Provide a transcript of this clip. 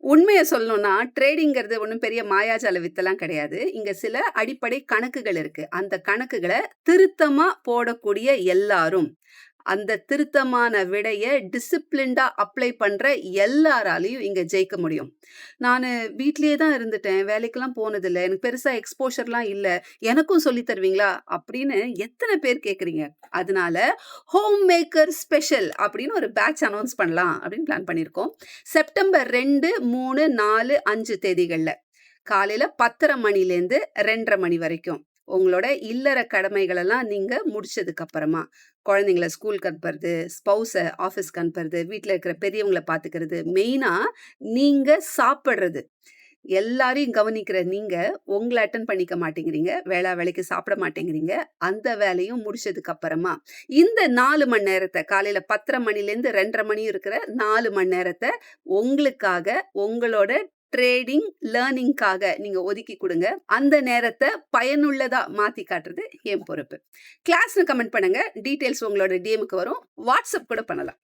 உண்மைய சொல்லணும்னா, ட்ரேடிங்கிறது ஒண்ணும் பெரிய மாயாஜால வித்தெல்லாம் கிடையாது. இங்க சில அடிப்படை கணக்குகள் இருக்கு. அந்த கணக்குகள திருத்தமா போடக்கூடிய எல்லாரும், அந்த திருத்தமான விடைய டிசிப்ளின்டா அப்ளை பண்ற எல்லாராலயும் இங்க ஜெயிக்க முடியும். நானு வீட்லயே தான் இருந்துட்டேன். வேலைக்கெல்லாம் போனதில்ல. எனக்கு பெருசா எக்ஸ்போஷர்லாம் இல்ல. எனக்கும் சொல்லி தருவீங்களா? அப்படின்னு எத்தன பேர் கேட்கிறீங்க. அதனால ஹோம் மேக்கர் ஸ்பெஷல் அப்படின்னு ஒரு பேட்ச் அனவுன்ஸ் பண்ணலாம் அப்படின்னு பிளான் பண்ணியிருக்கோம். செப்டம்பர் 2, 3, 4, 5 தேதிகள்ல. காலையில 10:30 மணிலேருந்து 2:30 மணி வரைக்கும். உங்களோட இல்லற கடமைகளெல்லாம் நீங்க முடிச்சதுக்கு அப்புறமா, குழந்தைங்கள ஸ்கூலுக்கு அனுப்புறது, ஸ்பௌஸ ஆஃபீஸ்க்கு அனுப்புறது, வீட்ல இருக்கிற பெரியவங்கள பார்த்துக்கிறது, மெயினா நீங்க சாப்பிடுறது. எல்லாரையும் கவனிக்கிற நீங்க, உங்கள அட்டெண்ட் பண்ணிக்க மாட்டேங்கிறீங்க. வேளா வேளைக்கு சாப்பிட மாட்டேங்கிறீங்க. அந்த வேலையும் முடிச்சதுக்கு அப்புறமா, இந்த 4 மணி நேரத்த காலையில 10:30 மணிலேருந்து 2:30 மணி இருக்கிற 4 மணி நேரத்த உங்களுக்காக, உங்களோட ட்ரேடிங், லேர்னிங்க்காக நீங்க ஒதுக்கி குடுங்க. அந்த நேரத்த பயனுள்ளதா மாத்தி காட்டுறது என் பொறுப்பு. கிளாஸ்ன்னு கமெண்ட் பண்ணுங்க. டீட்டெயில்ஸ் உங்களோட டிஎம்க்கு வரும். வாட்ஸ்அப் கூட பண்ணலாம்.